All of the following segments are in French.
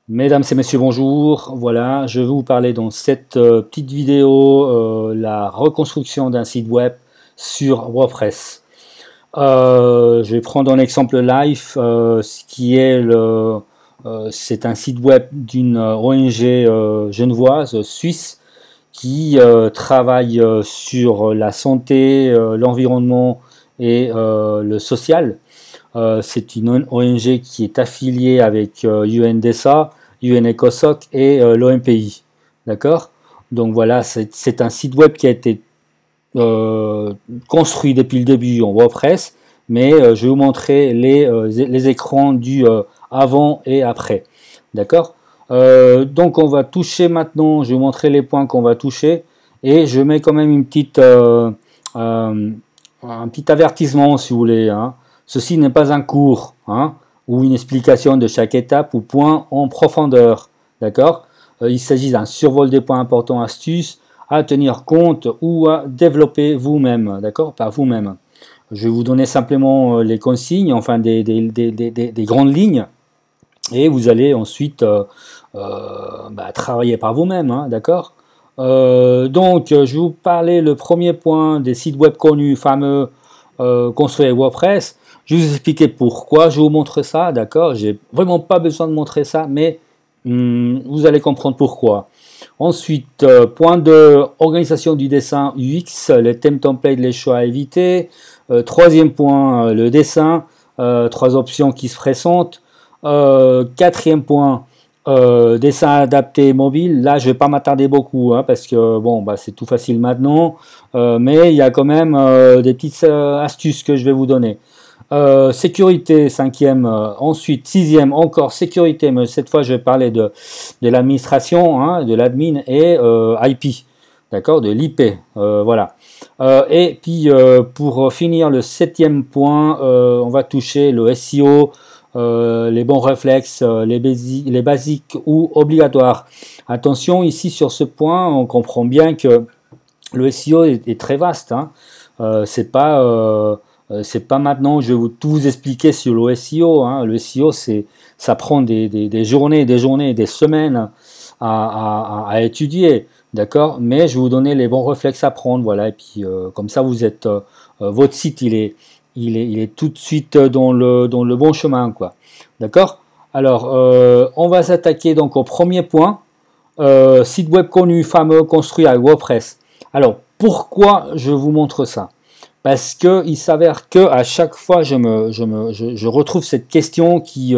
Mesdames et messieurs, bonjour. Voilà, je vais vous parler dans cette petite vidéo la reconstruction d'un site web sur WordPress. Je vais prendre un exemple live, ce qui est c'est un site web d'une ONG genevoise, suisse, qui travaille sur la santé, l'environnement et le social. C'est une ONG qui est affiliée avec UNDSA, UNECOSOC et l'OMPI. D'accord? Donc voilà, c'est un site web qui a été construit depuis le début en WordPress, mais je vais vous montrer les écrans du avant et après. D'accord? Donc on va toucher maintenant, je vais vous montrer les points qu'on va toucher, et je mets quand même un petit avertissement si vous voulez, hein. Ceci n'est pas un cours, hein, ou une explication de chaque étape ou point en profondeur. D'accord? Il s'agit d'un survol des points importants, astuces à tenir compte ou à développer vous-même, d'accord, par vous-même. Je vais vous donner simplement les consignes, enfin des grandes lignes, et vous allez ensuite travailler par vous-même, hein, d'accord. Donc, je vais vous parler le premier point des sites web connus, fameux, construits avec WordPress. Je vais vous expliquer pourquoi je vous montre ça, d'accord. J'ai vraiment pas besoin de montrer ça, mais vous allez comprendre pourquoi. Ensuite, point de organisation du dessin UX, les thèmes templates, les choix à éviter. Troisième point, le dessin, trois options qui se présentent. Quatrième point, dessin adapté mobile. Là, je vais pas m'attarder beaucoup, hein, parce que bon, c'est tout facile maintenant, mais il y a quand même des petites astuces que je vais vous donner. Sécurité, cinquième. Ensuite, sixième, encore sécurité, mais cette fois, je vais parler de l'administration, hein, de l'admin et IP, d'accord, de l'IP, voilà. Et puis, pour finir, le septième point, on va toucher le SEO, les bons réflexes, les basiques ou obligatoires. Attention, ici, sur ce point, on comprend bien que le SEO est très vaste, hein. C'est pas maintenant, je vais tout vous expliquer sur le SEO, hein. Le SEO, ça prend des journées, des semaines à étudier, d'accord. Mais je vais vous donner les bons réflexes à prendre, voilà. Et puis comme ça, votre site, il est tout de suite dans le bon chemin, quoi. D'accord. Alors, on va s'attaquer donc au premier point. Site web connu, fameux, construit avec WordPress. Alors, pourquoi je vous montre ça? Parce que il s'avère que à chaque fois je retrouve cette question qui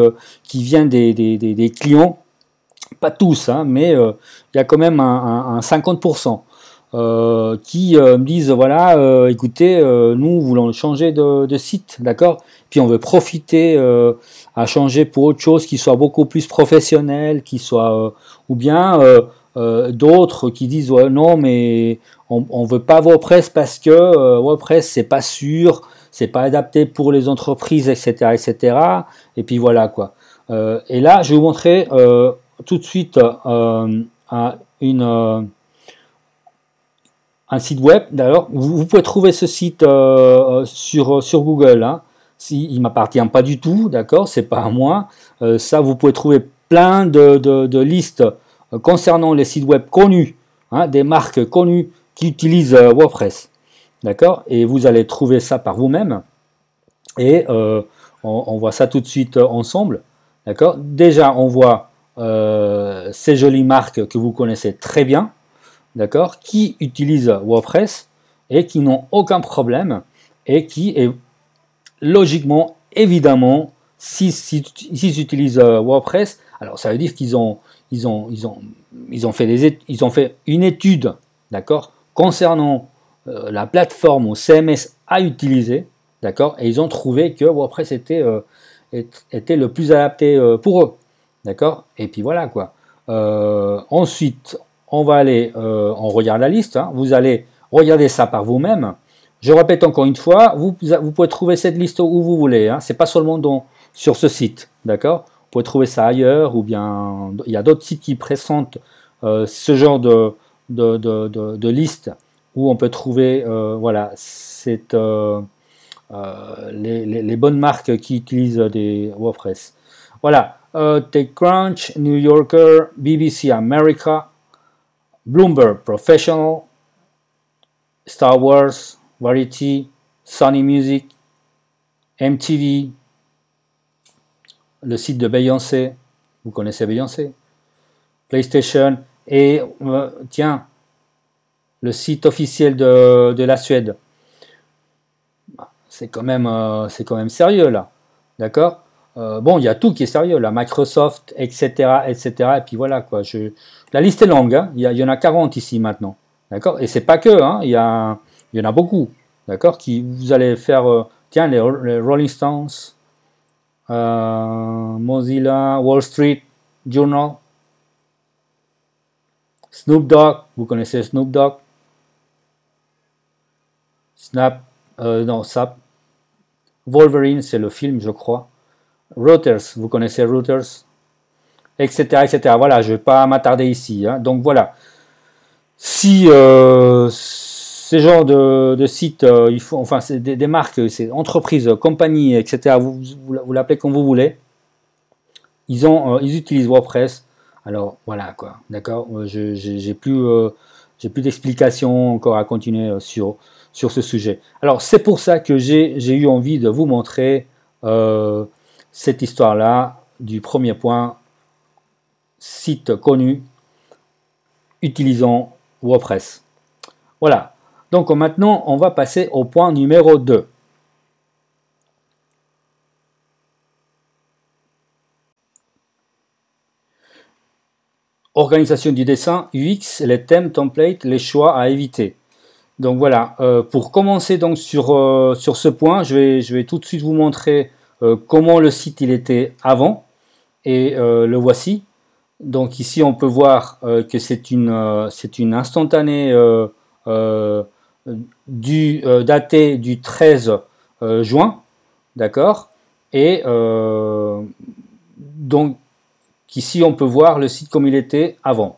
vient des clients, pas tous, hein, mais il y a quand même un 50% qui me disent voilà, écoutez, nous voulons changer de site, d'accord, puis on veut profiter à changer pour autre chose qui soit beaucoup plus professionnel, qui soit ou bien d'autres qui disent ouais, non mais on veut pas WordPress parce que WordPress c'est pas sûr, c'est pas adapté pour les entreprises, etc., etc. Et puis voilà quoi. Et là, je vais vous montrer tout de suite un site web. D'ailleurs, vous pouvez trouver ce site sur Google, hein. Il m'appartient pas du tout, d'accord, c'est pas à moi. Ça, vous pouvez trouver plein de listes concernant les sites web connus, hein, des marques connues qui utilisent WordPress, d'accord. Et vous allez trouver ça par vous-même. Et on voit ça tout de suite ensemble, d'accord. Déjà, on voit ces jolies marques que vous connaissez très bien, d'accord, qui utilisent WordPress et qui n'ont aucun problème et qui est logiquement, évidemment, s'ils utilisent WordPress, alors ça veut dire qu'ils ont fait une étude, d'accord, concernant la plateforme ou CMS à utiliser, d'accord, et ils ont trouvé que WordPress était le plus adapté pour eux, d'accord, et puis voilà quoi. Ensuite, on va aller, on regarde la liste, hein, vous allez regarder ça par vous-même. Je répète encore une fois, vous pouvez trouver cette liste où vous voulez, hein, c'est pas seulement sur ce site, d'accord. Vous pouvez trouver ça ailleurs, ou bien il y a d'autres sites qui présentent ce genre de liste où on peut trouver voilà, les bonnes marques qui utilisent des WordPress. Voilà, TechCrunch, New Yorker, BBC America, Bloomberg Professional, Star Wars, Variety, Sony Music, MTV, le site de Beyoncé, vous connaissez Beyoncé, PlayStation, et tiens, le site officiel de la Suède. C'est quand même sérieux là, d'accord. Bon, il y a tout qui est sérieux là, Microsoft, etc., etc. Et puis voilà quoi. La liste est longue, hein. Il y en a 40 ici maintenant, d'accord. Et c'est pas que, hein. Il y en a beaucoup, d'accord. Qui vous allez faire, tiens, les Rolling Stones, Mozilla, Wall Street Journal, Snoop Dogg. Vous connaissez Snoop Dogg? Non, Sap. Wolverine, c'est le film, je crois. Reuters, vous connaissez Reuters, etc., etc. Voilà, je ne vais pas m'attarder ici, hein. Donc voilà, si ces genres de sites, il faut, enfin, c'est des marques, c'est entreprises, compagnies, etc., vous l'appelez comme vous voulez, ils utilisent WordPress. Alors voilà quoi, d'accord. J'ai plus d'explications encore à continuer sur ce sujet. Alors c'est pour ça que j'ai eu envie de vous montrer cette histoire-là du premier point, site connu utilisant WordPress. Voilà. Donc maintenant, on va passer au point numéro 2. Organisation du dessin, UX, les thèmes, templates, les choix à éviter. Donc voilà, pour commencer donc sur ce point, je vais tout de suite vous montrer comment le site il était avant, et le voici. Donc ici on peut voir que c'est une instantanée datée du 13 juin, d'accord. Et donc ici on peut voir le site comme il était avant.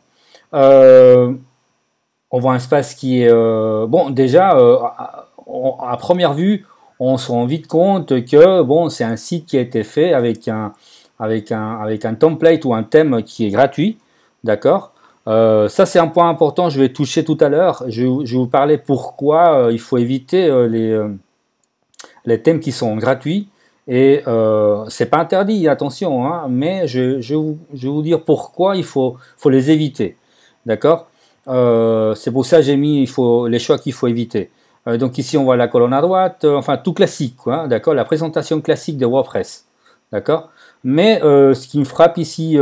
On voit un espace qui est bon, déjà à première vue on se rend vite compte que bon, c'est un site qui a été fait avec un template ou un thème qui est gratuit, d'accord. Ça c'est un point important, je vais toucher tout à l'heure. Je vais vous parler pourquoi il faut éviter les thèmes qui sont gratuits. Et c'est pas interdit, attention, hein, mais je vais vous dire pourquoi il faut les éviter, d'accord. C'est pour ça que j'ai mis les choix qu'il faut éviter. Donc ici on voit la colonne à droite, enfin tout classique, quoi, d'accord, la présentation classique de WordPress, d'accord. Mais ce qui me frappe ici,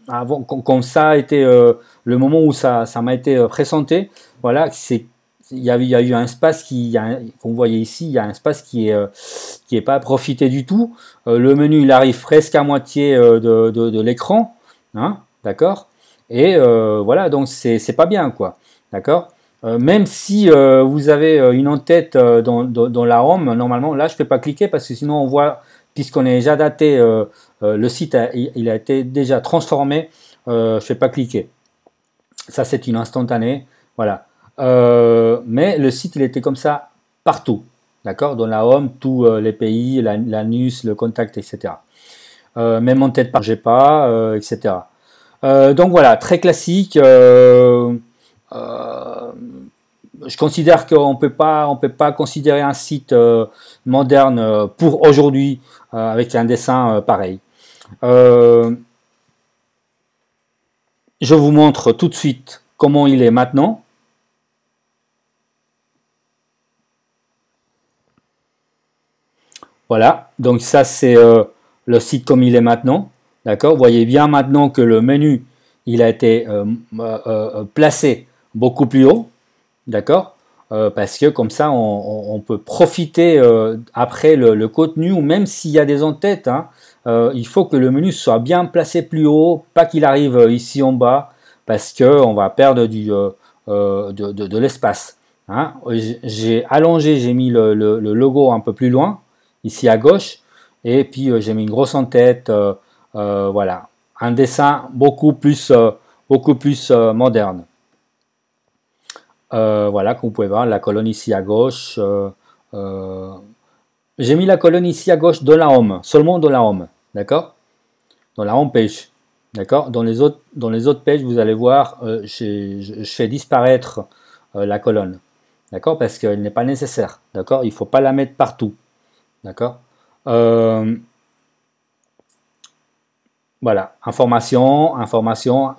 avant, quand ça a été le moment où ça m'a été présenté, voilà, il y a eu un espace qu'on voyait ici, il y a un espace qui est pas profité du tout. Le menu il arrive presque à moitié de l'écran, hein, d'accord. Et voilà, donc c'est pas bien quoi, d'accord. Même si vous avez une en-tête dans la home, normalement là je ne peux pas cliquer parce que sinon on voit, puisqu'on est déjà daté, le site il a été déjà transformé, je ne fais pas cliquer. Ça c'est une instantanée, voilà. Mais le site il était comme ça partout, d'accord, dans la home, tous les pays, la news, le contact, etc. Même en tête, j'ai pas, etc. Donc voilà, très classique. Je considère qu'on peut pas considérer un site moderne pour aujourd'hui avec un dessin pareil. Je vous montre tout de suite comment il est maintenant. Voilà, donc ça c'est le site comme il est maintenant. D'accord, vous voyez bien maintenant que le menu il a été placé beaucoup plus haut. D'accord, parce que comme ça on peut profiter après le contenu, ou même s'il y a des en-têtes, hein, il faut que le menu soit bien placé plus haut, pas qu'il arrive ici en bas, parce qu'on va perdre de l'espace, hein. J'ai allongé, j'ai mis le logo un peu plus loin, ici à gauche, et puis j'ai mis une grosse en-tête, voilà, un dessin beaucoup plus moderne. Voilà, comme vous pouvez voir, la colonne ici à gauche. J'ai mis la colonne ici à gauche de la home, seulement de la home. d'accord? Dans la home page, d'accord? Dans les autres pages, vous allez voir, je fais disparaître la colonne, d'accord? Parce qu'elle n'est pas nécessaire, d'accord? Il ne faut pas la mettre partout, d'accord? Voilà, information,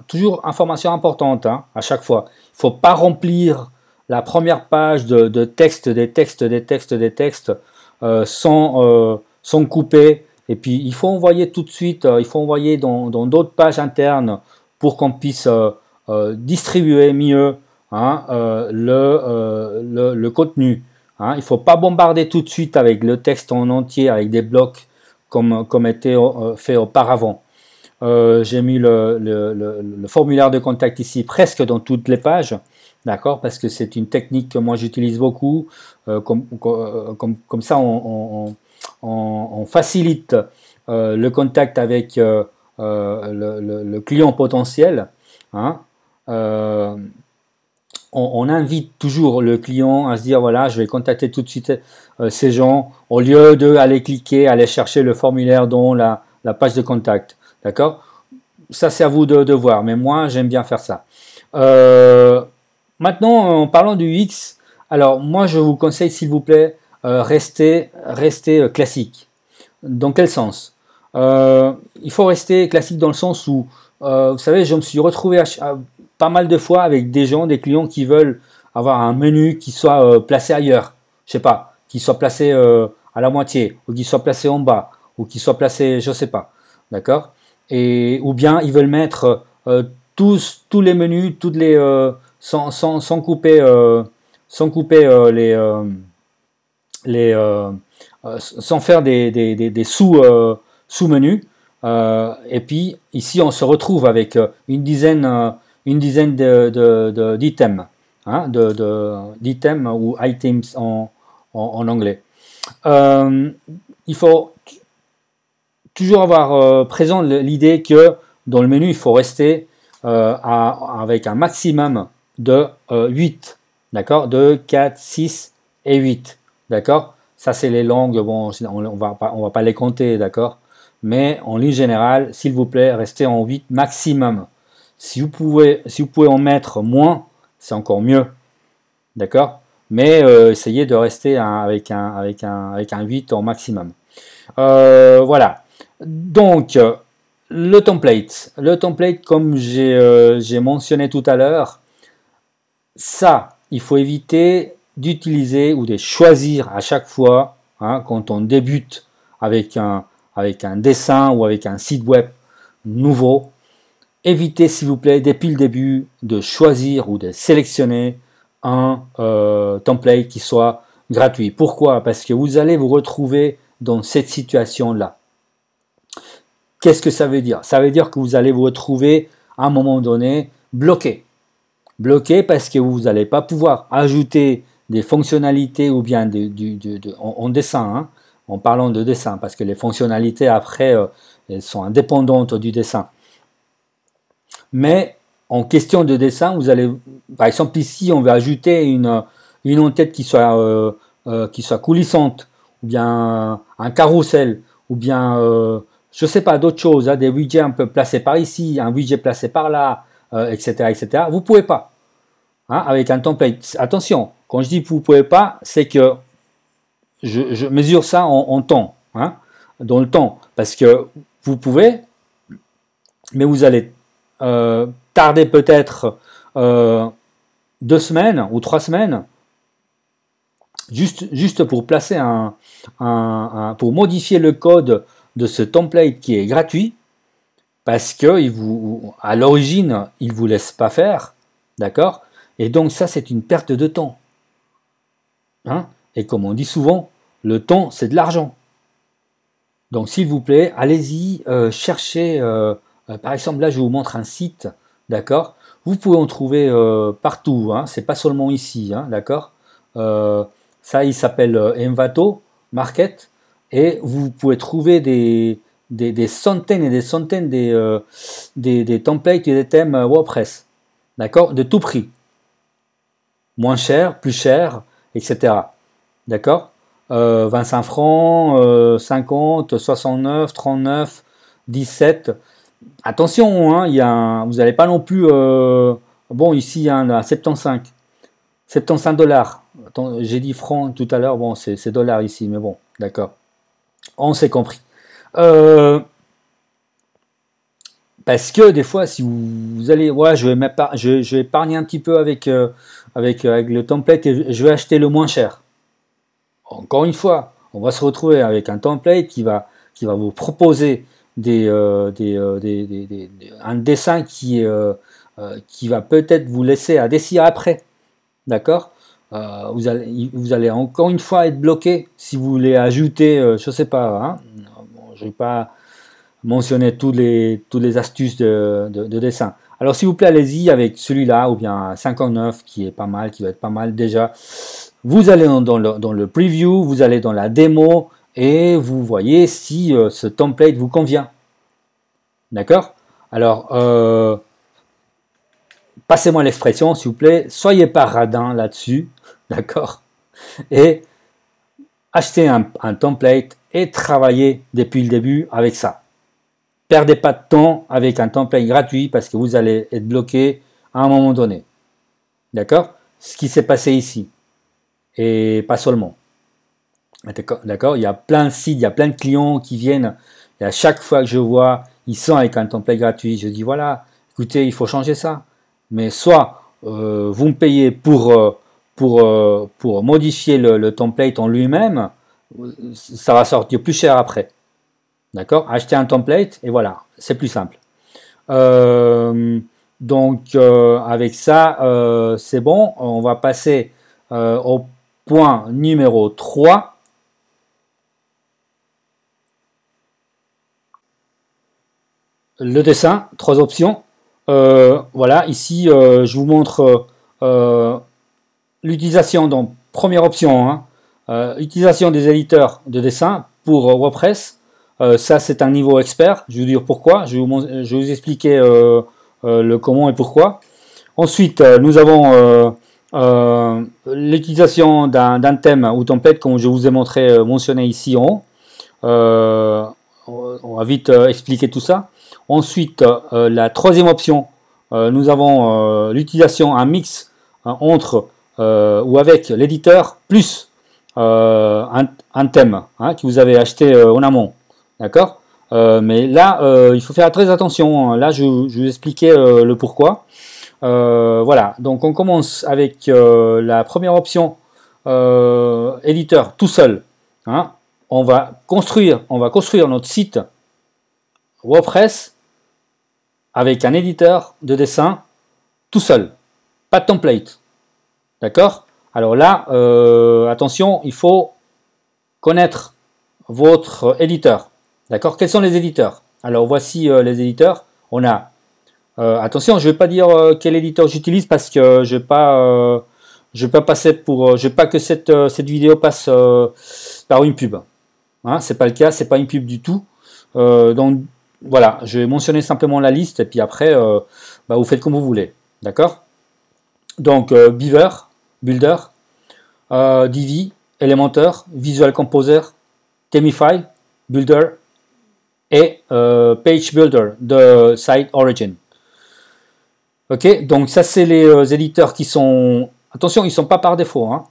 toujours information importante, hein, à chaque fois. Il ne faut pas remplir la première page de texte, des textes, sans couper. Et puis, il faut envoyer tout de suite, il faut envoyer dans d'autres pages internes pour qu'on puisse distribuer mieux, hein, le contenu. Hein. Il ne faut pas bombarder tout de suite avec le texte en entier, avec des blocs comme était fait auparavant. J'ai mis le formulaire de contact ici presque dans toutes les pages, d'accord, parce que c'est une technique que moi j'utilise beaucoup. Comme ça, on facilite le contact avec le client potentiel. Hein. On invite toujours le client à se dire voilà, je vais contacter tout de suite ces gens au lieu d'aller cliquer, aller chercher le formulaire dans la page de contact. D'accord? Ça, c'est à vous de voir, mais moi, j'aime bien faire ça. Maintenant, en parlant du X, alors moi, je vous conseille, s'il vous plaît, restez classique. Dans quel sens? Il faut rester classique dans le sens où, vous savez, je me suis retrouvé pas mal de fois avec des gens, des clients qui veulent avoir un menu qui soit placé ailleurs. Je sais pas, qui soit placé à la moitié, ou qui soit placé en bas, ou qui soit placé, je sais pas. D'accord? Ou bien ils veulent mettre tous les menus, toutes les sans couper sans faire des sous-menus. Et puis ici on se retrouve avec une dizaine d'items, hein, d'items ou items en anglais. Il faut toujours avoir présent l'idée que dans le menu, il faut rester avec un maximum de 8, d'accord, de 4, 6 et 8, d'accord. Ça, c'est les langues, bon, on va pas les compter, d'accord. Mais en ligne générale, s'il vous plaît, restez en 8 maximum. Si vous pouvez en mettre moins, c'est encore mieux, d'accord. Mais essayez de rester avec un 8 en maximum. Voilà. Donc, le template, comme j'ai mentionné tout à l'heure, ça, il faut éviter d'utiliser ou de choisir à chaque fois, hein, quand on débute avec un dessin ou avec un site web nouveau. Évitez, s'il vous plaît, depuis le début, de choisir ou de sélectionner un template qui soit gratuit. Pourquoi? Parce que vous allez vous retrouver dans cette situation-là. Qu'est-ce que ça veut dire? Ça veut dire que vous allez vous retrouver à un moment donné bloqué. Bloqué parce que vous n'allez pas pouvoir ajouter des fonctionnalités ou bien en dessin, hein, en parlant de dessin, parce que les fonctionnalités après, elles sont indépendantes du dessin. Mais en question de dessin, vous allez, par exemple ici, on va ajouter une en-tête qui soit coulissante, ou bien un carrousel, ou bien je sais pas, d'autres choses, hein, des widgets un peu placés par ici, un widget placé par là, etc., etc. Vous pouvez pas, hein, avec un template. Attention, quand je dis vous pouvez pas, c'est que je mesure ça en temps, hein, dans le temps, parce que vous pouvez, mais vous allez tarder peut-être 2 semaines ou 3 semaines juste pour placer pour modifier le code de ce template qui est gratuit, parce que à l'origine, il ne vous laisse pas faire, d'accord? Et donc ça, c'est une perte de temps. Hein? Et comme on dit souvent, le temps, c'est de l'argent. Donc s'il vous plaît, allez-y, cherchez, par exemple, là, je vous montre un site, d'accord? Vous pouvez en trouver partout, hein? C'est pas seulement ici, hein, d'accord? Ça, il s'appelle Envato Market, et vous pouvez trouver des centaines et des centaines des templates et des thèmes WordPress, d'accord, de tout prix, moins cher, plus cher, etc. D'accord. 25 francs, 50, 69, 39, 17. Attention, hein, vous n'allez pas non plus... bon, ici, hein, à 75 dollars. J'ai dit francs tout à l'heure, bon, c'est dollars ici, mais bon, d'accord. On s'est compris. Parce que des fois, si vous allez... Ouais, je vais épargner un petit peu avec le template et je vais acheter le moins cher. Encore une fois, on va se retrouver avec un template qui va vous proposer un dessin qui va peut-être vous laisser à décider après. D'accord, vous allez encore une fois être bloqué si vous voulez ajouter, je sais pas, hein, bon, je vais pas mentionner toutes les astuces de dessin. Alors s'il vous plaît, allez-y avec celui-là ou bien 59 qui est pas mal, qui va être pas mal déjà. Vous allez dans le preview, vous allez dans la démo et vous voyez si ce template vous convient. D'accord? Alors, passez-moi l'expression, s'il vous plaît, soyez pas radin là-dessus, d'accord? Et achetez un template et travaillez depuis le début avec ça. Perdez pas de temps avec un template gratuit parce que vous allez être bloqué à un moment donné. D'accord? Ce qui s'est passé ici. Et pas seulement. D'accord? Il y a plein de sites, il y a plein de clients qui viennent. Et à chaque fois que je vois, ils sont avec un template gratuit. Je dis voilà, écoutez, il faut changer ça. Mais soit vous me payez pour modifier le template en lui-même, ça va sortir plus cher après. D'accord? Acheter un template et voilà, c'est plus simple. Donc avec ça, c'est bon. On va passer au point numéro 3. Le dessin, 3 options. Voilà, ici je vous montre l'utilisation. Donc première option, hein, utilisation des éditeurs de dessin pour WordPress. Ça c'est un niveau expert. Je vais vous dire pourquoi. Je vais vous expliquer le comment et pourquoi. Ensuite, nous avons l'utilisation d'un thème ou template, comme je vous ai mentionné ici en haut. On va vite expliquer tout ça. Ensuite, la troisième option, nous avons l'utilisation, un mix entre ou avec l'éditeur plus un thème hein, que vous avez acheté en amont. D'accord, mais là, il faut faire très attention. Là, je vais vous expliquer le pourquoi. Voilà, donc on commence avec la première option, éditeur tout seul. Hein. On va construire notre site WordPress avec un éditeur de dessin tout seul, pas de template. D'accord? Alors là, attention, il faut connaître votre éditeur. D'accord? Quels sont les éditeurs? Alors voici les éditeurs. On a attention, je ne vais pas dire quel éditeur j'utilise parce que je ne vais pas passer pour, je veux pas que cette vidéo passe par une pub. Hein, c'est pas le cas, c'est pas une pub du tout. Donc voilà, je vais mentionner simplement la liste et puis après, vous faites comme vous voulez. D'accord? Donc Beaver, Builder, Divi, Elementor, Visual Composer, Themify, Builder et Page Builder de Site Origin. Ok, donc ça c'est les éditeurs qui sont, attention, ils sont pas par défaut. Hein.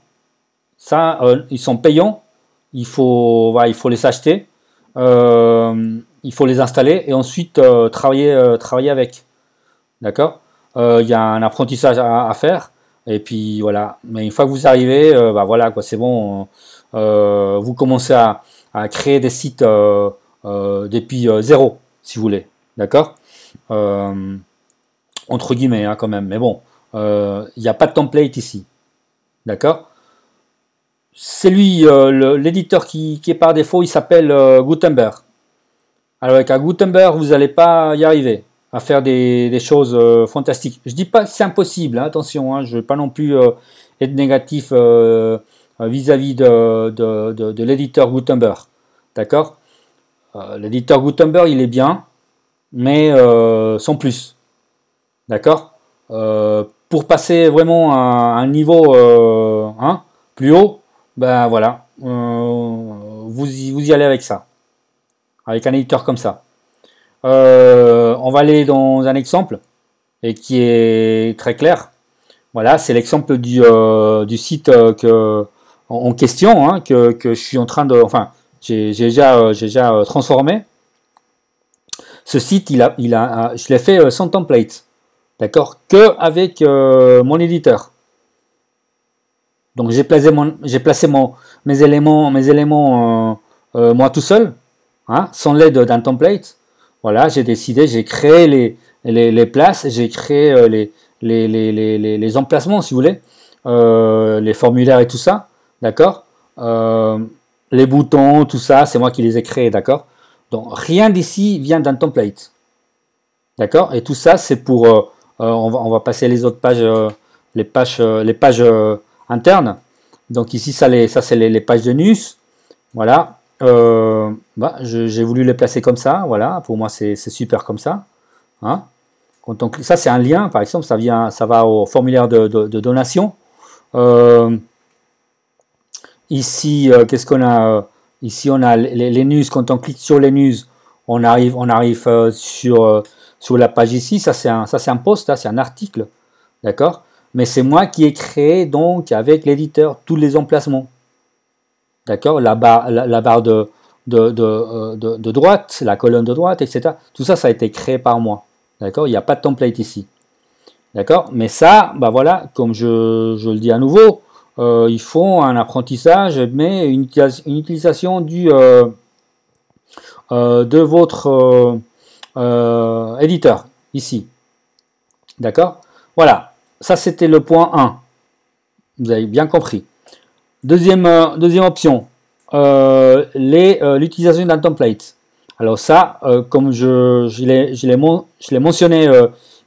Ça, ils sont payants. Il faut les acheter. Il faut les installer et ensuite travailler avec. D'accord? Il y a un apprentissage à faire. Et puis voilà. Mais une fois que vous arrivez, voilà quoi, c'est bon. Vous commencez à créer des sites depuis zéro, si vous voulez. D'accord? Entre guillemets, hein, quand même. Mais bon, il n'y a pas de template ici. D'accord? C'est lui, l'éditeur qui est par défaut, il s'appelle Gutenberg. Alors avec un Gutenberg, vous n'allez pas y arriver à faire des choses fantastiques. Je dis pas que c'est impossible, hein, attention, hein, je ne veux pas non plus être négatif vis-à-vis de l'éditeur Gutenberg. D'accord? L'éditeur Gutenberg, il est bien, mais sans plus. D'accord? Pour passer vraiment à un niveau plus haut, ben voilà, vous y allez avec ça, avec un éditeur comme ça. On va aller dans un exemple et qui est très clair. Voilà, c'est l'exemple du site en question, hein, que je suis en train de, enfin, j'ai déjà transformé. Ce site, je l'ai fait sans template, d'accord, que avec mon éditeur. Donc j'ai placé mes éléments moi tout seul, hein, sans l'aide d'un template. Voilà, j'ai décidé, j'ai créé les places, j'ai créé les emplacements, si vous voulez, les formulaires et tout ça, d'accord. Les boutons, tout ça, c'est moi qui les ai créés, d'accord. Donc rien d'ici vient d'un template, d'accord. Et tout ça, c'est pour, on va passer les autres pages, les pages internes. Donc ici, ça c'est les pages de news, voilà. J'ai voulu les placer comme ça, voilà. Pour moi, c'est super comme ça, hein. Ça, c'est un lien, par exemple, ça va au formulaire de donation. Ici, qu'est-ce qu'on a? Ici, on a les news. Quand on clique sur les news, on arrive sur la page ici. Ça, c'est un post, c'est un article, d'accord? Mais c'est moi qui ai créé, donc, avec l'éditeur, tous les emplacements. D'accord? La barre de droite, la colonne de droite, etc. Tout ça, ça a été créé par moi. D'accord? Il n'y a pas de template ici. D'accord? Mais ça, bah voilà, comme je le dis à nouveau, il faut un apprentissage, mais une utilisation de votre éditeur, ici. D'accord? Voilà, ça c'était le point 1. Vous avez bien compris. Deuxième option, l'utilisation d'un template. Alors ça, comme je l'ai mentionné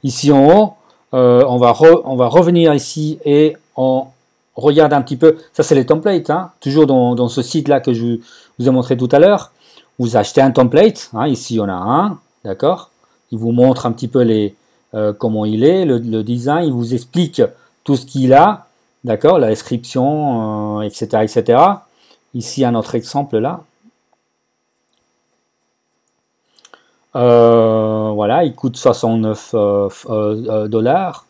ici en haut, on va revenir ici et on regarde un petit peu. Ça, c'est les templates, hein, toujours dans ce site-là que je vous ai montré tout à l'heure. Vous achetez un template, hein, ici on a un, d'accord. Il vous montre un petit peu comment il est, le design, il vous explique tout ce qu'il a, d'accord, la description, etc., etc. Ici, un autre exemple là. Voilà, il coûte 69 dollars.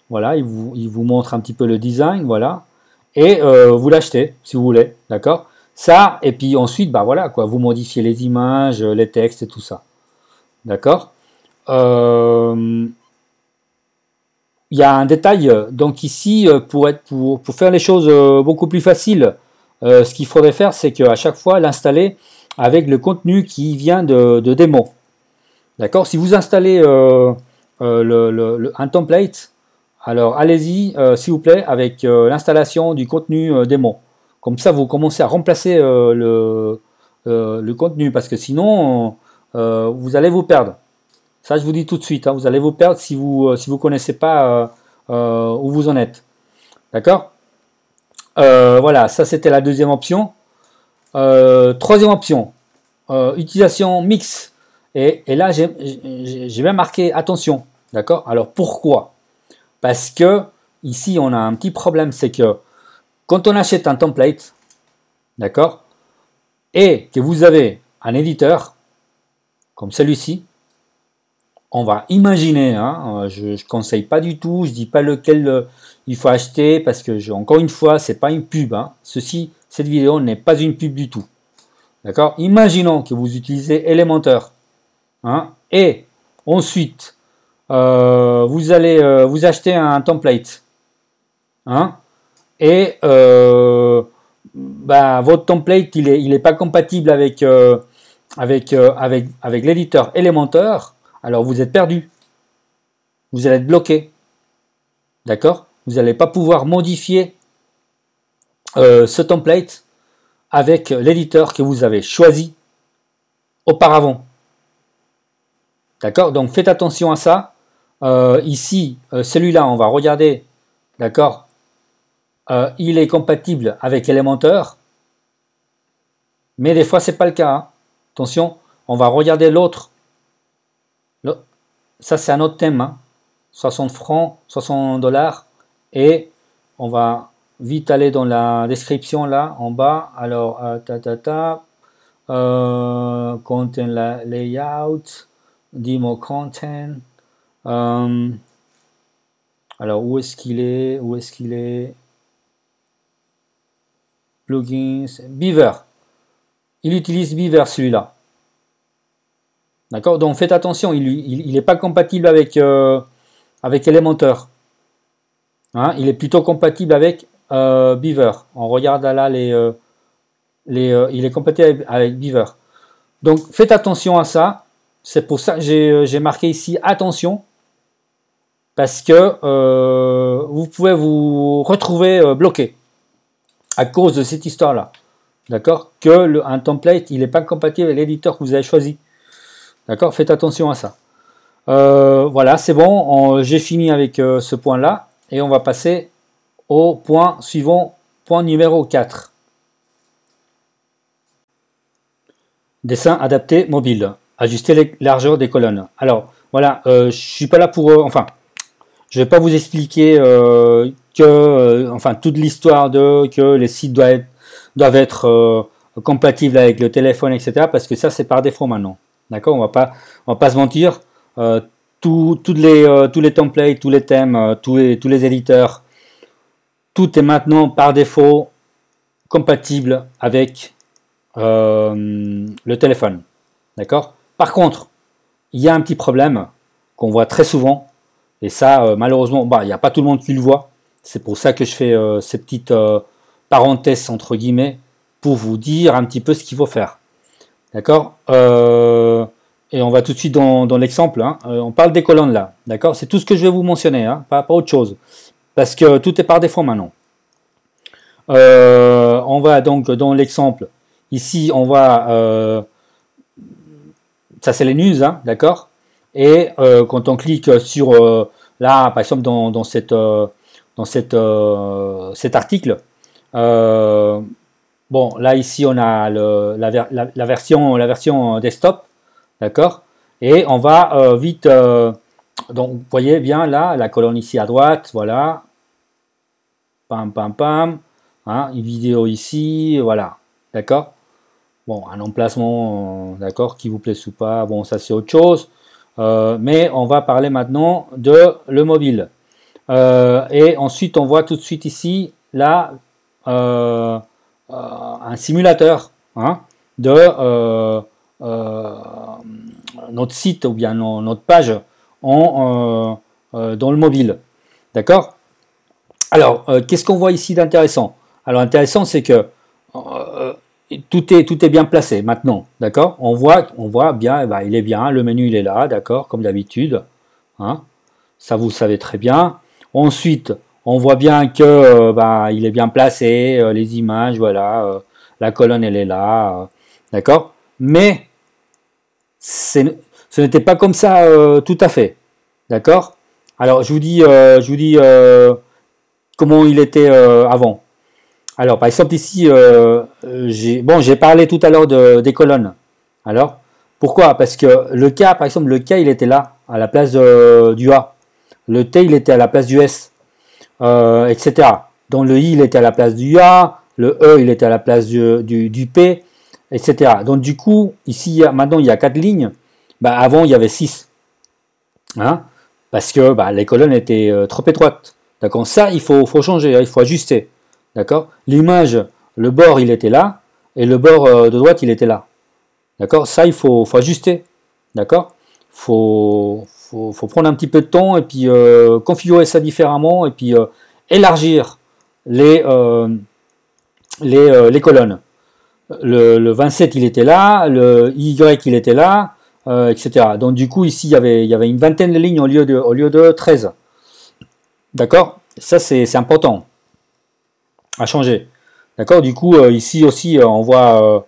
Voilà, il vous montre un petit peu le design, voilà. Et vous l'achetez si vous voulez, d'accord. Ça, et puis ensuite, bah voilà, quoi, vous modifiez les images, les textes et tout ça. D'accord. Il y a un détail, donc ici, pour faire les choses beaucoup plus faciles, ce qu'il faudrait faire, c'est qu'à chaque fois, l'installer avec le contenu qui vient de démo. D'accord. Si vous installez un template, alors allez-y, s'il vous plaît, avec l'installation du contenu démo. Comme ça, vous commencez à remplacer le contenu, parce que sinon, vous allez vous perdre. Ça, je vous dis tout de suite, hein, vous allez vous perdre si vous connaissez pas où vous en êtes. D'accord. Voilà, ça c'était la deuxième option. Troisième option, utilisation mix. Et là, j'ai bien marqué attention. D'accord. Alors pourquoi? Parce que ici, on a un petit problème, c'est que quand on achète un template, d'accord, et que vous avez un éditeur comme celui-ci, on va imaginer, hein, je ne conseille pas du tout, je ne dis pas lequel il faut acheter, parce que, encore une fois, ce n'est pas une pub. Hein. Cette vidéo n'est pas une pub du tout. D'accord. Imaginons que vous utilisez Elementor, hein, et ensuite, vous allez vous acheter un template, hein, et votre template il est pas compatible avec l'éditeur Elementor. Alors vous êtes perdu, vous allez être bloqué, d'accord. Vous n'allez pas pouvoir modifier ce template avec l'éditeur que vous avez choisi auparavant, d'accord. Donc faites attention à ça. Ici, celui-là, on va regarder, d'accord. Il est compatible avec Elementor, mais des fois c'est pas le cas. Hein. Attention, on va regarder l'autre. Ça c'est un autre thème. Hein. 60 francs, 60 dollars, et on va vite aller dans la description là en bas. Alors Content layout, demo content. Alors, où est-ce qu'il est? Où est-ce qu'il est? Plugins, Beaver. Il utilise Beaver celui-là. D'accord? Donc faites attention, il n'est pas compatible avec, avec Elementor. Hein? Il est plutôt compatible avec Beaver. On regarde là il est compatible avec Beaver. Donc faites attention à ça. C'est pour ça que j'ai marqué ici attention. Parce que vous pouvez vous retrouver bloqué à cause de cette histoire-là. D'accord? Que un template, il n'est pas compatible avec l'éditeur que vous avez choisi. D'accord? Faites attention à ça. Voilà, c'est bon. J'ai fini avec ce point-là. Et on va passer au point suivant, point numéro 4. Dessin adapté mobile. Ajuster les largeurs des colonnes. Alors, voilà, je suis pas là pour... enfin, je vais pas vous expliquer enfin, toute l'histoire de que les sites doivent être compatibles avec le téléphone, etc. Parce que ça, c'est par défaut maintenant. D'accord? On va pas se mentir. Tous les templates, tous les thèmes, tous les éditeurs, tout est maintenant par défaut compatible avec le téléphone. D'accord? Par contre, il y a un petit problème qu'on voit très souvent, et ça, malheureusement, il n'y a pas tout le monde qui le voit. C'est pour ça que je fais ces petites parenthèses, entre guillemets, pour vous dire un petit peu ce qu'il faut faire. D'accord? Et on va tout de suite dans l'exemple. Hein. On parle des colonnes là. D'accord? C'est tout ce que je vais vous mentionner, hein, pas autre chose. Parce que tout est par défaut maintenant. On va donc dans l'exemple. Ici, on va... ça, c'est les news, hein, d'accord? Et quand on clique sur... là, par exemple, dans cet article, bon, là, ici, on a la version desktop, d'accord? Et on va vite... donc, vous voyez bien, là, la colonne ici à droite, voilà. Pam, pam, pam. Hein, une vidéo ici, voilà. D'accord? Bon, un emplacement, d'accord, qui vous plaît ou pas, bon, ça c'est autre chose. Mais on va parler maintenant de le mobile. Et ensuite, on voit tout de suite ici, là, un simulateur hein, de notre site ou bien notre page dans le mobile. D'accord? Alors, qu'est-ce qu'on voit ici d'intéressant? Alors, intéressant, c'est que tout est bien placé maintenant, d'accord? On voit bien, il est bien, le menu il est là, d'accord, comme d'habitude, hein, ça vous le savez très bien. Ensuite, on voit bien que il est bien placé, les images, voilà, la colonne elle est là, d'accord? Mais ce n'était pas comme ça tout à fait, d'accord? Alors je vous dis comment il était avant. Alors, par exemple, ici, j'ai parlé tout à l'heure des colonnes. Alors, pourquoi? Parce que le K, par exemple, le K, il était là, à la place du A. Le T, il était à la place du S, etc. Donc, le I, il était à la place du A. Le E, il était à la place du P, etc. Donc, du coup, ici, maintenant, il y a 4 lignes. Avant, il y avait 6. Hein? Parce que les colonnes étaient trop étroites. D'accord? Ça, il faut changer, hein, il faut ajuster. D'accord? L'image, le bord, il était là, et le bord de droite, il était là. D'accord? Ça, il faut ajuster. D'accord? Faut prendre un petit peu de temps et puis configurer ça différemment et puis élargir les colonnes. Le 27, il était là, le Y, il était là, etc. Donc, du coup, ici, il y avait une vingtaine de lignes au lieu de 13. D'accord? Ça, c'est important à changer. D'accord? Du coup, ici aussi, on voit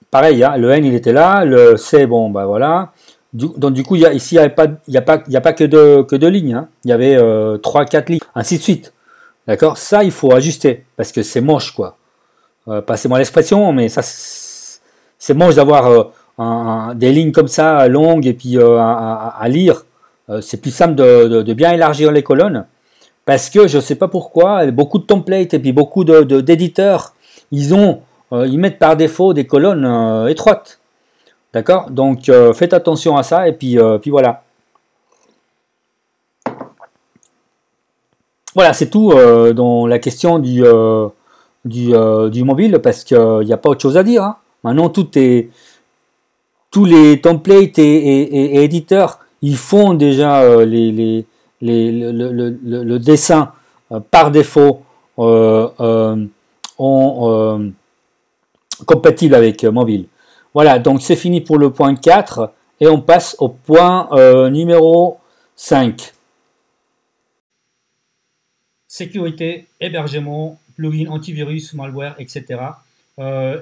pareil, hein, le N il était là, le C, bon, voilà. Donc du coup, ici, il n'y a pas que deux lignes. Hein. Il y avait 3-4 lignes, ainsi de suite. D'accord? Ça, il faut ajuster, parce que c'est moche, quoi. Passez-moi l'expression, mais ça, c'est moche d'avoir des lignes comme ça, longues, et puis à lire. C'est plus simple de bien élargir les colonnes. Parce que je ne sais pas pourquoi, beaucoup de templates et puis beaucoup d'éditeurs, ils ont ils mettent par défaut des colonnes étroites. D'accord? Donc faites attention à ça et puis voilà. Voilà, c'est tout dans la question du mobile parce qu'il n'y a pas autre chose à dire. Hein. Maintenant, tous les templates et éditeurs, ils font déjà le dessin par défaut en compatible avec mobile. Voilà, donc c'est fini pour le point 4 et on passe au point numéro 5. Sécurité, hébergement, plugin antivirus, malware, etc.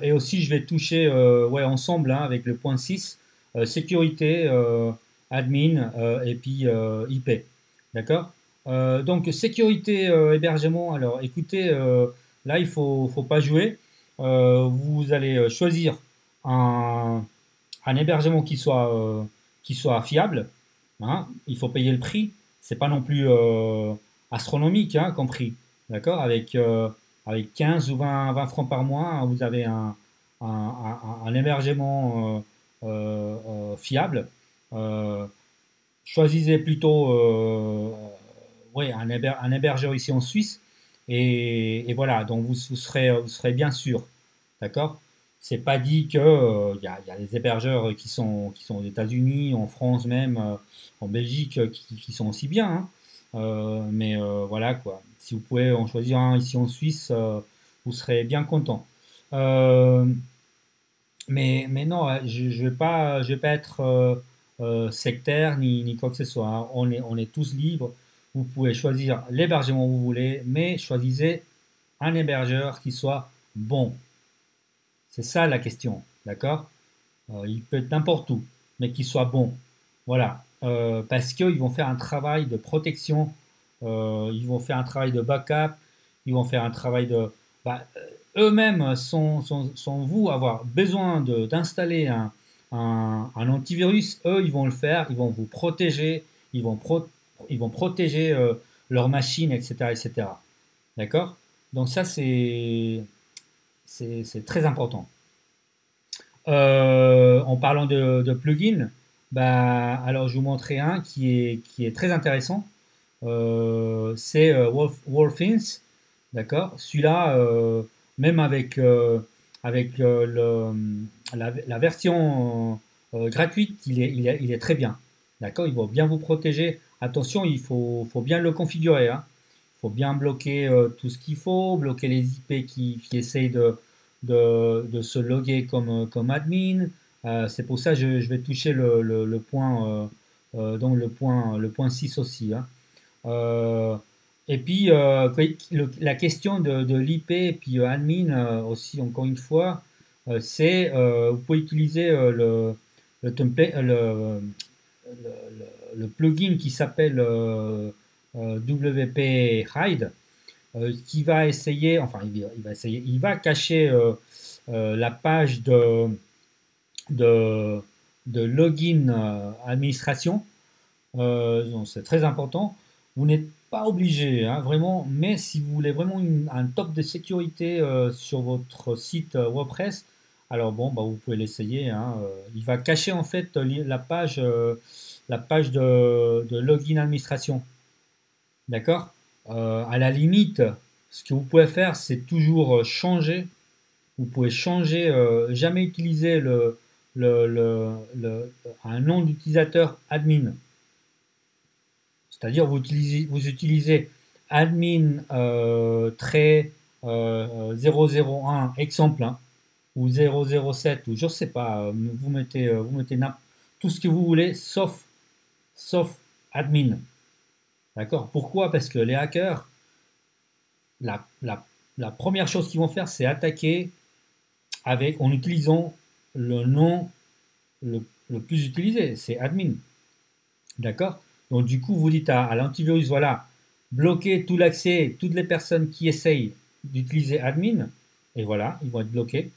Et aussi, je vais toucher ensemble hein, avec le point 6, sécurité, admin et puis IP. D'accord. Donc, sécurité, hébergement. Alors, écoutez, là, il ne faut pas jouer. Vous allez choisir un hébergement qui soit fiable. Hein. Il faut payer le prix. C'est pas non plus astronomique hein, comme prix. D'accord avec 15 ou 20 francs par mois, vous avez un hébergement fiable. Choisissez plutôt un hébergeur ici en Suisse. Et voilà, donc vous serez bien sûr. D'accord. C'est pas dit que y a des hébergeurs qui sont aux États-Unis, en France même, en Belgique, qui sont aussi bien. Hein. Mais voilà quoi. Si vous pouvez en choisir un ici en Suisse, vous serez bien content. Euh, mais non, je vais pas être sectaire ni quoi que ce soit. Hein. On est tous libres. Vous pouvez choisir l'hébergement que vous voulez, mais choisissez un hébergeur qui soit bon. C'est ça la question, d'accord? Il peut être n'importe où, mais qu'il soit bon. Voilà. Parce qu'ils vont faire un travail de protection, ils vont faire un travail de backup, ils vont faire un travail de... bah, eux-mêmes sont vous avoir besoin d'installer un antivirus, eux, ils vont le faire, ils vont vous protéger, ils vont protéger leur machine, etc., etc. D'accord? Donc ça, c'est très important. En parlant de plugins, bah, alors je vous montrerai un qui est très intéressant. C'est Wolfins, d'accord? Celui-là, même avec la version gratuite, il est très bien. D'accord? Il va bien vous protéger. Attention, faut bien le configurer. Hein. Il faut bien bloquer tout ce qu'il faut, bloquer les IP qui essayent de se loguer comme admin. C'est pour ça que je vais toucher le point, donc le point 6 aussi. Hein. Et puis la question de l'IP et puis admin aussi encore une fois, c'est vous pouvez utiliser le template, le plugin qui s'appelle WP Hide qui va essayer, enfin il va essayer, il va cacher la page de, de login administration. Donc c'est très important. Vous n'êtes pas obligé, hein, vraiment, mais si vous voulez vraiment un top de sécurité sur votre site WordPress, alors bon, bah, vous pouvez l'essayer. Hein, il va cacher en fait la page de login administration. D'accord? À la limite, ce que vous pouvez faire, c'est toujours changer. Vous pouvez changer, jamais utiliser un nom d'utilisateur admin. C'est-à-dire vous utilisez admin 001 exemple hein, ou 007 ou je ne sais pas, vous mettez tout ce que vous voulez sauf admin. D'accord? Pourquoi? Parce que les hackers, la, la- la première chose qu'ils vont faire, c'est attaquer en utilisant le nom le plus utilisé, c'est admin. D'accord? Donc du coup, vous dites à l'antivirus, voilà, bloquez tout l'accès, toutes les personnes qui essayent d'utiliser admin, et voilà, ils vont être bloqués.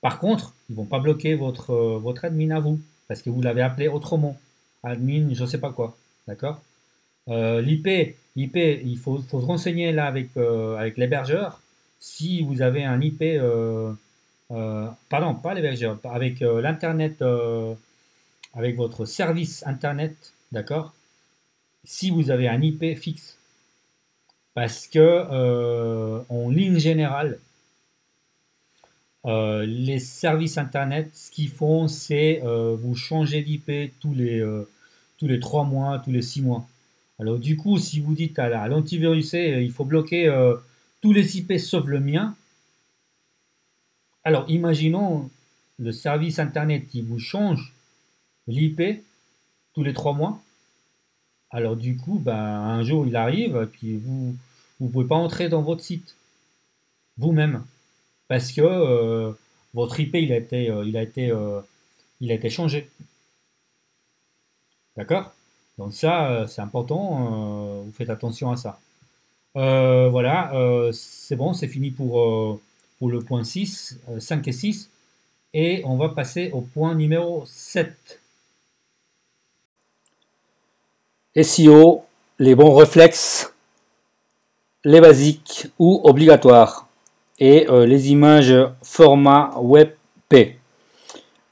Par contre, ils ne vont pas bloquer votre admin à vous, parce que vous l'avez appelé autrement. Admin, je ne sais pas quoi. D'accord? L'IP, il faut se renseigner là avec l'hébergeur. si vous avez un IP, pardon, pas l'hébergeur, avec l'Internet, avec votre service Internet, d'accord? Si vous avez un IP fixe, parce que en ligne générale, les services Internet, ce qu'ils font, c'est vous changer d'IP tous les 3 mois, tous les 6 mois. Alors du coup, si vous dites à l'antivirus, il faut bloquer tous les IP sauf le mien, alors imaginons le service Internet qui vous change l'IP tous les 3 mois. Alors du coup, ben, un jour il arrive, et puis vous ne pouvez pas entrer dans votre site vous-même parce que votre IP il a été changé. D'accord? Donc ça, c'est important, vous faites attention à ça. Voilà, c'est bon, c'est fini pour le point 6, 5 et 6. Et on va passer au point numéro 7. SEO, les bons réflexes, les basiques ou obligatoires. Et les images format WebP.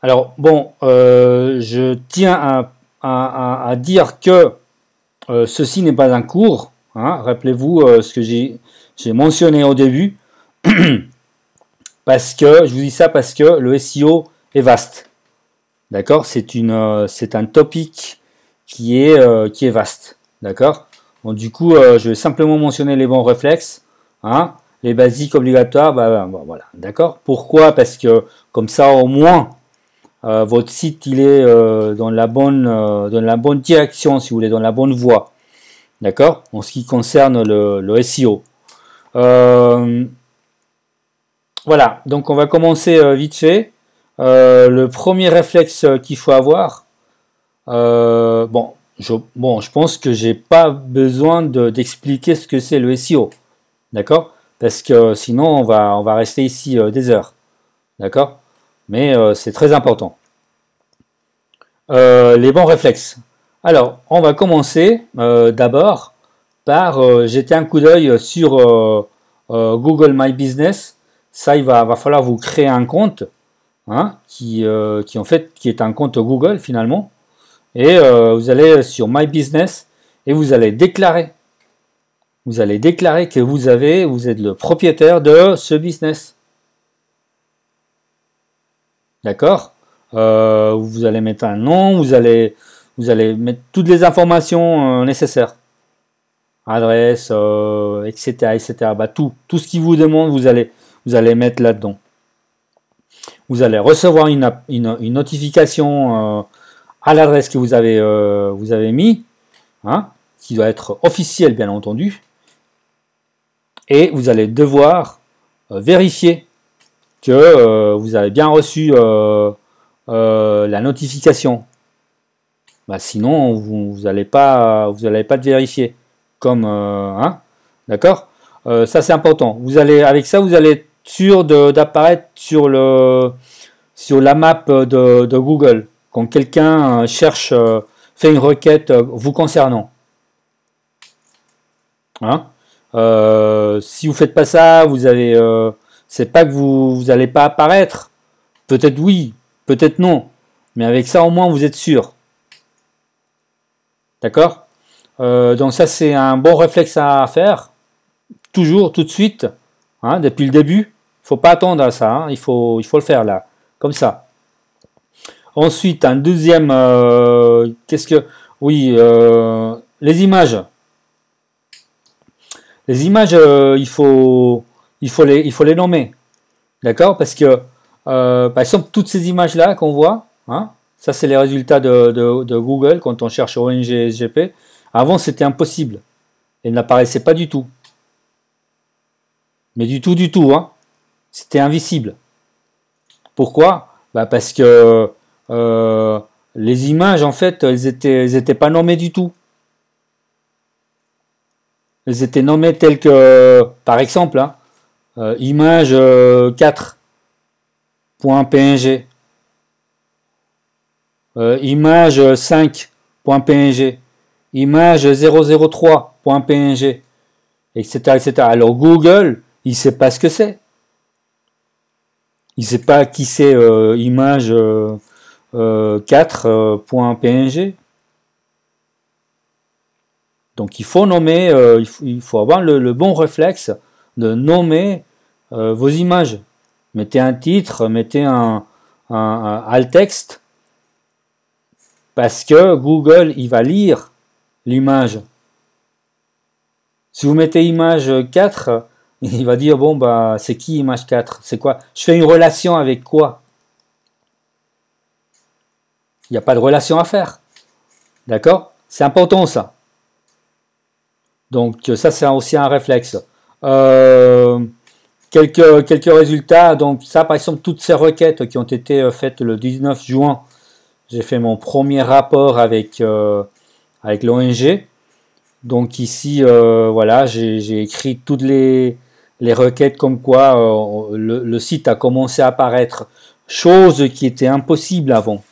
Alors bon, je tiens à dire que ceci n'est pas un cours. Hein, rappelez-vous ce que j'ai mentionné au début. Parce que, je vous dis ça parce que le SEO est vaste. D'accord? C'est un topic qui est vaste. D'accord? Donc du coup, je vais simplement mentionner les bons réflexes. Hein, les basiques obligatoires, voilà. D'accord? Pourquoi? Parce que comme ça, au moins, votre site il est dans la bonne direction, si vous voulez, dans la bonne voie. D'accord? En ce qui concerne le SEO. Voilà, donc on va commencer vite fait. Le premier réflexe qu'il faut avoir, je pense que j'ai pas besoin d'expliquer ce que c'est le SEO, d'accord? Parce que sinon on va rester ici des heures, d'accord? Mais c'est très important. Les bons réflexes. Alors, on va commencer d'abord par jeter un coup d'œil sur Google My Business. Ça, il va falloir vous créer un compte, hein, qui en fait qui est un compte Google finalement. Et vous allez sur My Business et vous allez déclarer. Vous allez déclarer que vous êtes le propriétaire de ce business. D'accord? Vous allez mettre un nom, vous allez mettre toutes les informations nécessaires. Adresse, etc., etc. Tout ce qui vous demande, vous allez mettre là-dedans. Vous allez recevoir une notification à l'adresse que vous avez mis, hein, qui doit être officielle bien entendu, et vous allez devoir vérifier que vous avez bien reçu la notification. Sinon, vous n'allez pas te vérifier. Comme, hein, d'accord? Ça c'est important. Avec ça, vous allez être sûr d'apparaître sur la map de Google quand quelqu'un fait une requête vous concernant. Hein? Si vous faites pas ça, c'est pas que vous n'allez pas apparaître. Peut-être oui, peut-être non. Mais avec ça, au moins, vous êtes sûr. D'accord? Donc ça, c'est un bon réflexe à faire. Toujours, tout de suite. Hein, depuis le début. Il faut pas attendre à ça. Hein, il faut le faire là. Comme ça. Ensuite, un deuxième... Oui, les images. Les images, il faut les nommer. D'accord? Parce que, par exemple, toutes ces images-là qu'on voit, hein, ça c'est les résultats de Google quand on cherche ONG SGP. Avant, c'était impossible. Elles n'apparaissaient pas du tout. Mais du tout, hein. C'était invisible. Pourquoi? Parce que les images, en fait, elles étaient pas nommées du tout. Elles étaient nommées telles que, par exemple, hein, image 4.png, image 5.png, image 003.png, etc., etc. Alors Google, il sait pas ce que c'est. Il sait pas qui c'est image 4.png. Donc il faut nommer, il faut avoir le bon réflexe de nommer vos images. Mettez un titre, mettez un alt texte, parce que Google, il va lire l'image. Si vous mettez image 4, il va dire, bon, bah, c'est qui image 4? C'est quoi? Je fais une relation avec quoi? Il n'y a pas de relation à faire. D'accord? C'est important, ça. Donc, ça, c'est aussi un réflexe. Quelques résultats. Donc, ça, par exemple, toutes ces requêtes qui ont été faites le 19 juin, j'ai fait mon premier rapport avec l'ONG. Donc ici, voilà, j'ai écrit toutes les requêtes comme quoi le site a commencé à apparaître, chose qui était impossible avant,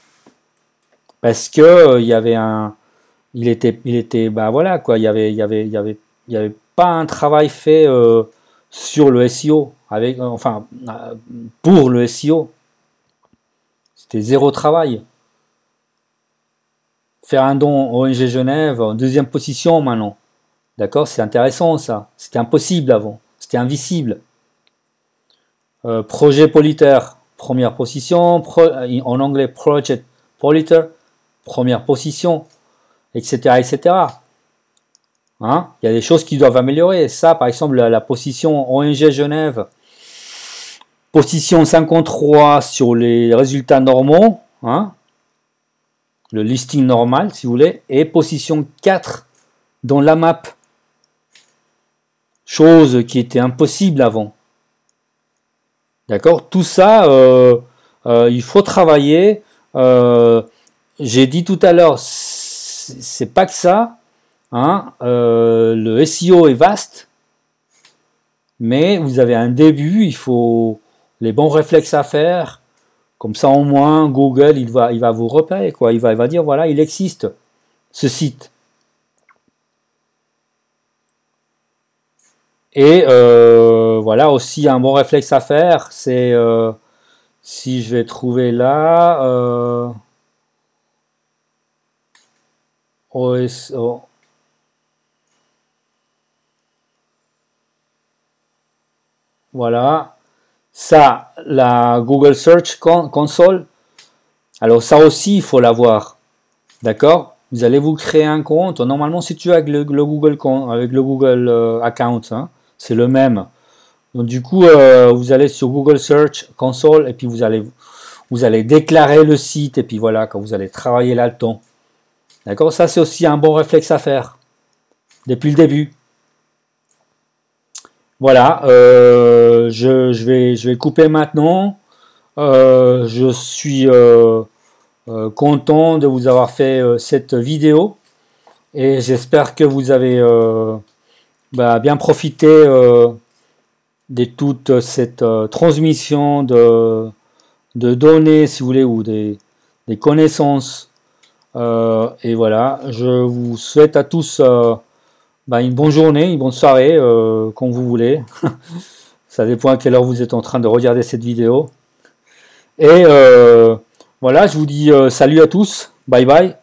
parce que il y avait il était, bah voilà quoi, il y avait pas un travail fait sur le SEO pour le SEO, c'était zéro travail. Faire un don au ONG Genève en deuxième position maintenant. D'accord, c'est intéressant ça. C'était impossible avant. C'était invisible. Projet Politer, première position. En anglais, Project Politer, première position, etc. etc. Hein, il y a des choses qui doivent améliorer. Ça, par exemple, la position ONG Genève, position 53 sur les résultats normaux. Hein, le listing normal, si vous voulez, et position 4 dans la map. Chose qui était impossible avant. D'accord? Tout ça, il faut travailler. J'ai dit tout à l'heure, c'est pas que ça. Hein, le SEO est vaste, mais vous avez un début, il faut les bons réflexes à faire. Comme ça, au moins, Google, il va vous repérer, quoi. Il va dire, voilà, il existe ce site. Et voilà, aussi un bon réflexe à faire, c'est si je vais trouver là OSO. Voilà, ça, la Google Search Console. Alors ça aussi, il faut l'avoir. D'accord? Vous allez vous créer un compte. Normalement, si tu as avec le Google account, hein, c'est le même. Donc du coup, vous allez sur Google Search Console et puis vous allez déclarer le site et puis voilà, quand vous allez travailler là-dedans. D'accord? Ça, c'est aussi un bon réflexe à faire depuis le début. Voilà, je vais couper maintenant. Je suis content de vous avoir fait cette vidéo et j'espère que vous avez bien profité de toute cette transmission de données, si vous voulez, ou des connaissances. Et voilà, je vous souhaite à tous une bonne journée, une bonne soirée, comme vous voulez. Ça dépend à quelle heure vous êtes en train de regarder cette vidéo. Et voilà, je vous dis salut à tous, bye bye.